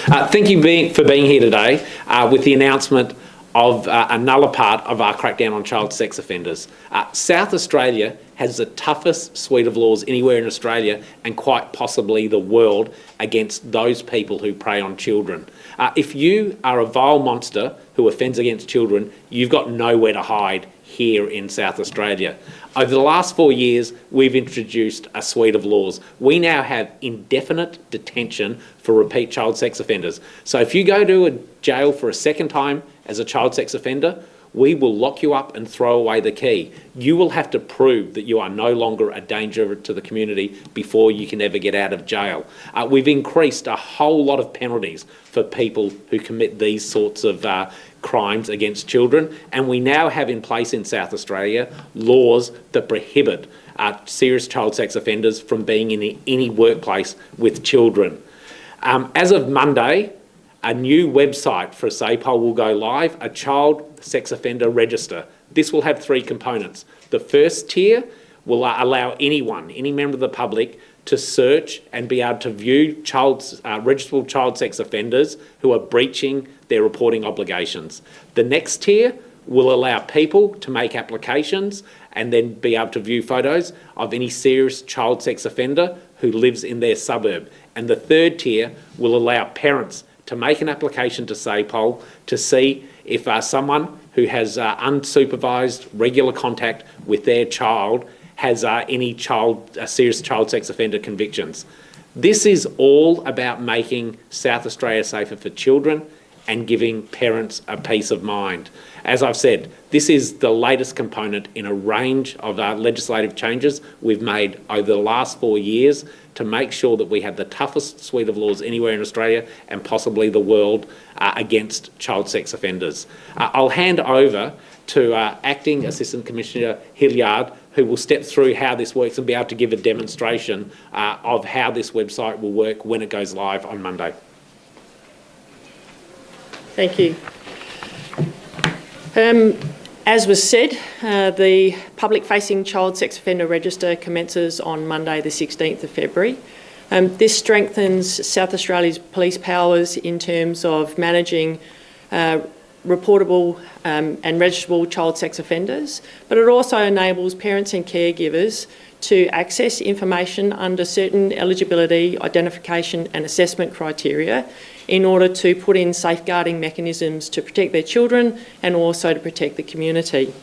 Thank you for being here today with the announcement of another part of our crackdown on child sex offenders. South Australia has the toughest suite of laws anywhere in Australia and quite possibly the world against those people who prey on children. If you are a vile monster who offends against children, you've got nowhere to hide here in South Australia. Over the last 4 years, we've introduced a suite of laws. We now have indefinite detention for repeat child sex offenders. So if you go to a jail for a second time as a child sex offender, we will lock you up and throw away the key. You will have to prove that you are no longer a danger to the community before you can ever get out of jail. We've increased a whole lot of penalties for people who commit these sorts of crimes against children, and we now have in place in South Australia laws that prohibit serious child sex offenders from being in any workplace with children. As of Monday, a new website for SAPOL will go live, a child sex offender register. This will have 3 components. The first tier will allow anyone, any member of the public, to search and be able to view registrable child sex offenders who are breaching their reporting obligations. The next tier will allow people to make applications and then be able to view photos of any serious child sex offender who lives in their suburb. And the third tier will allow parents to make an application to SAPOL to see if someone who has unsupervised regular contact with their child has any serious child sex offender convictions. This is all about making South Australia safer for children and giving parents a peace of mind. As I've said, this is the latest component in a range of legislative changes we've made over the last 4 years to make sure that we have the toughest suite of laws anywhere in Australia and possibly the world against child sex offenders. I'll hand over to Acting Assistant Commissioner Hilliard, who will step through how this works and be able to give a demonstration of how this website will work when it goes live on Monday. Thank you. As was said, the public-facing child sex offender register commences on Monday the 16th of February. This strengthens South Australia's police powers in terms of managing reportable and registrable child sex offenders, but it also enables parents and caregivers to access information under certain eligibility, identification and assessment criteria in order to put in safeguarding mechanisms to protect their children and also to protect the community.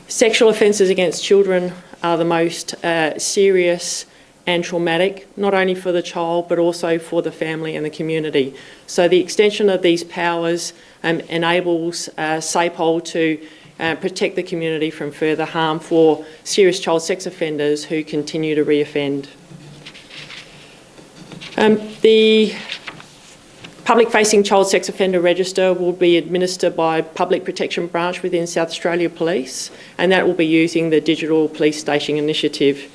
Sexual offences against children are the most serious and traumatic, not only for the child but also for the family and the community. So the extension of these powers enables SAPOL to protect the community from further harm for serious child sex offenders who continue to reoffend. The public-facing child sex offender register will be administered by Public Protection Branch within South Australia Police, and that will be using the Digital Police Station Initiative.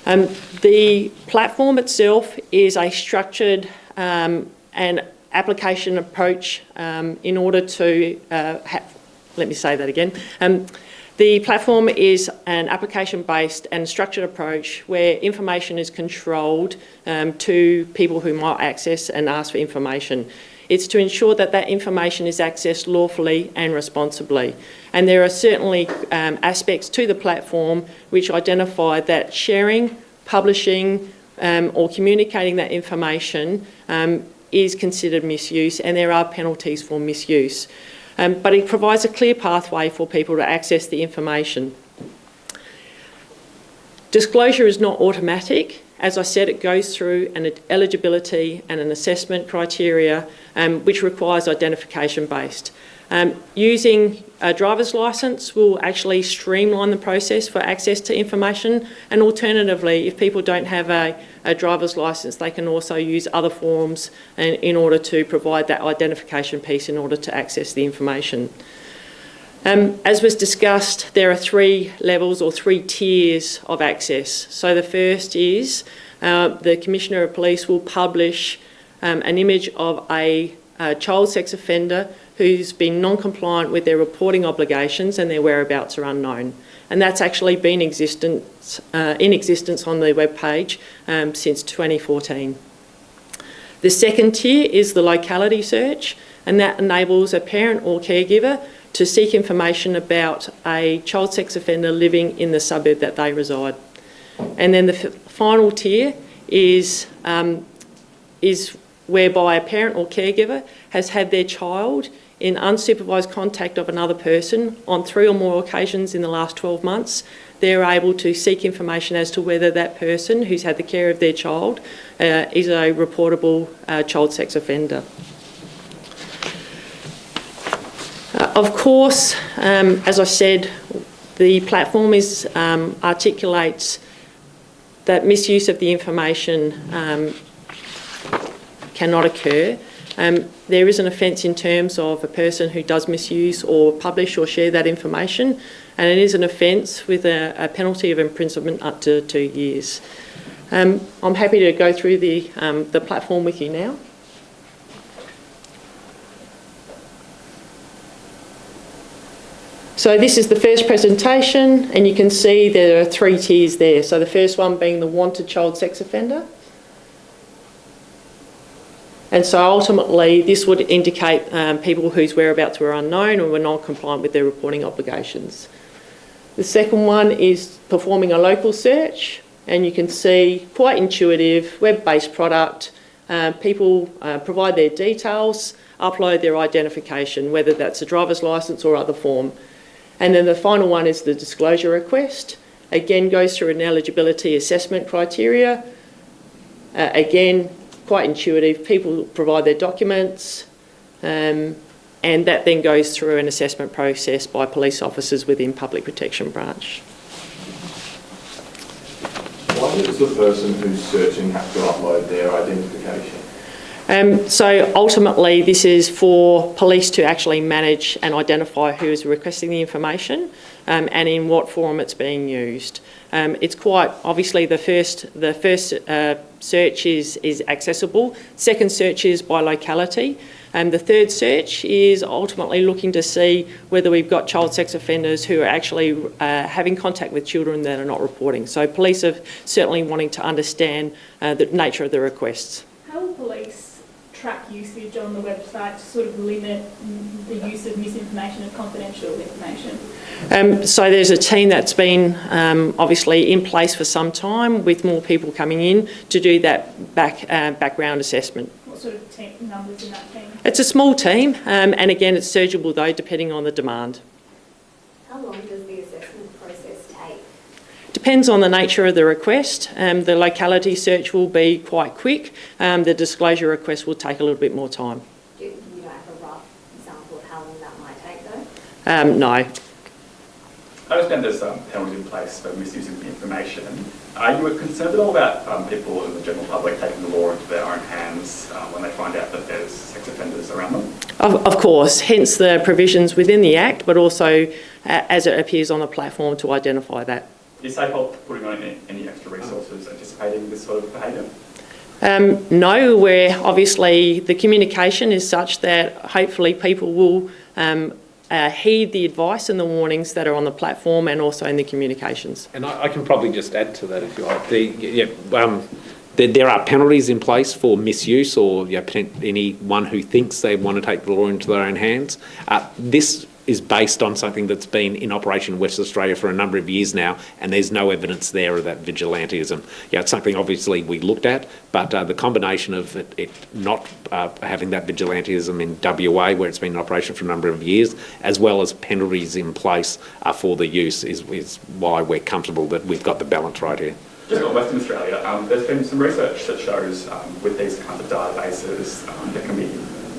The platform itself is a structured and application approach in order to let me say that again. The platform is an application-based and structured approach where information is controlled to people who might access and ask for information. It's to ensure that that information is accessed lawfully and responsibly. And there are certainly aspects to the platform which identify that sharing, publishing or communicating that information is considered misuse, and there are penalties for misuse. But it provides a clear pathway for people to access the information. Disclosure is not automatic. As I said, it goes through an eligibility and an assessment criteria which requires identification-based. Using a driver's licence will actually streamline the process for access to information, and alternatively, if people don't have a driver's licence, they can also use other forms in order to provide that identification piece in order to access the information. As was discussed, there are 3 levels or 3 tiers of access. So the first is the Commissioner of Police will publish an image of a child sex offender who's been non-compliant with their reporting obligations and their whereabouts are unknown. And that's actually been in existence on the webpage since 2014. The second tier is the locality search, and that enables a parent or caregiver to seek information about a child sex offender living in the suburb that they reside. And then the final tier is whereby a parent or caregiver has had their child in unsupervised contact of another person on 3 or more occasions in the last 12 months. They're able to seek information as to whether that person who's had the care of their child is a reportable child sex offender. Of course, as I said, the platform articulates that misuse of the information cannot occur. There is an offence in terms of a person who does misuse or publish or share that information, and it is an offence with a penalty of imprisonment up to 2 years. I'm happy to go through the platform with you now. So this is the first presentation, and you can see there are 3 tiers there. So the first one being the wanted child sex offender. And so ultimately this would indicate people whose whereabouts were unknown or were non-compliant with their reporting obligations. The second one is performing a local search, and you can see quite intuitive, web-based product. People provide their details, upload their identification, whether that's a driver's licence or other form. And then the final one is the disclosure request. Again, goes through an eligibility assessment criteria. Again, quite intuitive. People provide their documents, and that then goes through an assessment process by police officers within Public Protection Branch. Why does the person who's searching have to upload their identification? So ultimately this is for police to actually manage and identify who is requesting the information and in what form it's being used. It's quite obviously the first search is accessible. Second search is by locality. The third search is ultimately looking to see whether we've got child sex offenders who are actually having contact with children that are not reporting. So police are certainly wanting to understand the nature of the requests. How will police track usage on the website to sort of limit the use of misinformation and confidential information? So there's a team that's been obviously in place for some time, with more people coming in to do that background assessment. What sort of numbers in that team? It's a small team, and again it's searchable though, depending on the demand. How long does the assessment process take? Depends on the nature of the request. The locality search will be quite quick. The disclosure request will take a little bit more time. Do you have a rough example of how long that might take though? No. I understand there's penalties in place for misusing the information. Are you concerned at all about people in the general public taking the law into their own hands when they find out that there's sex offenders around them? Of course, hence the provisions within the Act, but also as it appears on the platform to identify that. Is SAPOL putting on any extra resources anticipating this sort of behaviour? No, where obviously the communication is such that hopefully people will heed the advice and the warnings that are on the platform and also in the communications. And I can probably just add to that if you like. There are penalties in place for misuse or anyone who thinks they want to take the law into their own hands. This is based on something that's been in operation in Western Australia for a number of years now, and there's no evidence there of that vigilantism. It's something obviously we looked at, but the combination of it not having that vigilantism in WA, where it's been in operation for a number of years, as well as penalties in place for the use is why we're comfortable that we've got the balance right here. Just on Western Australia, there's been some research that shows with these kinds of databases there can be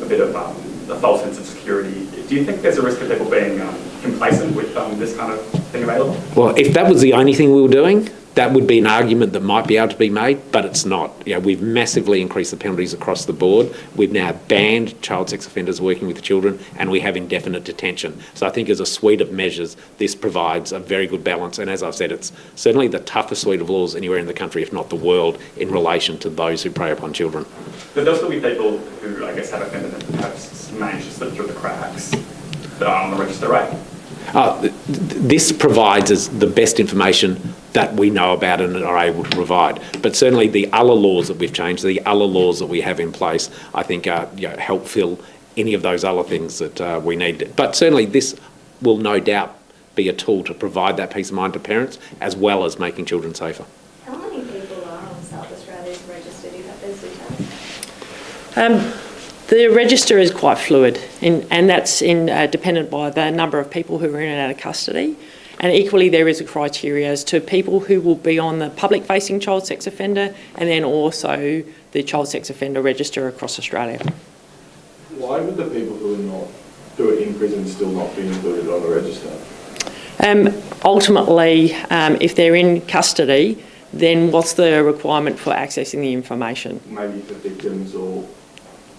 a bit of a false sense of security. Do you think there's a risk of people being complacent with this kind of thing available? Well, if that was the only thing we were doing, that would be an argument that might be able to be made, but it's not. We've massively increased the penalties across the board. We've now banned child sex offenders working with children, and we have indefinite detention. So I think as a suite of measures, this provides a very good balance. And as I've said, it's certainly the toughest suite of laws anywhere in the country, if not the world, in relation to those who prey upon children. But there'll still be people who, I guess, have offended and have managed to slip through the cracks that are on the register, right? This provides us the best information that we know about and are able to provide. But certainly the other laws that we've changed, the other laws that we have in place, I think help fill any of those other things that we need. But certainly this will no doubt be a tool to provide that peace of mind to parents, as well as making children safer. How many people are on South Australia's register? Do you have those details? The register is quite fluid, and that's dependent by the number of people who are in and out of custody. And equally, there is a criteria as to people who will be on the public-facing child sex offender, and then also the child sex offender register across Australia. Why would the people who are in prison still not be included on the register? Ultimately, if they're in custody, then what's the requirement for accessing the information? Maybe for victims or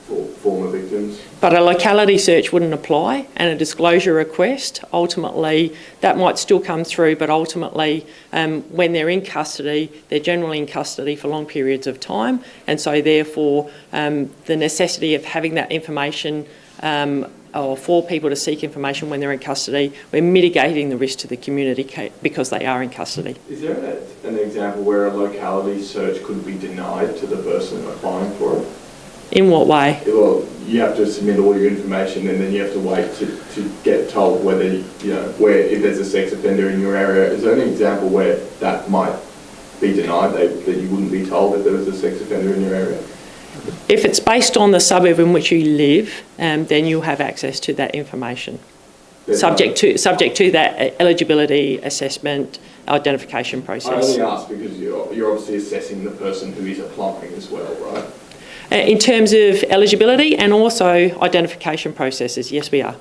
for former victims. But a locality search wouldn't apply, and a disclosure request, ultimately, that might still come through, but ultimately, when they're in custody, they're generally in custody for long periods of time, and so therefore, the necessity of having that information or for people to seek information when they're in custody, we're mitigating the risk to the community because they are in custody. Is there an example where a locality search could be denied to the person applying for it? In what way? Well, you have to submit all your information and then you have to wait to get told whether, where if there's a sex offender in your area. Is there an example where that might be denied, that you wouldn't be told that there was a sex offender in your area? If it's based on the suburb in which you live, then you'll have access to that information. Subject to that eligibility assessment identification process. I only ask because you're obviously assessing the person who is applying as well, right? In terms of eligibility and also identification processes, yes, we are.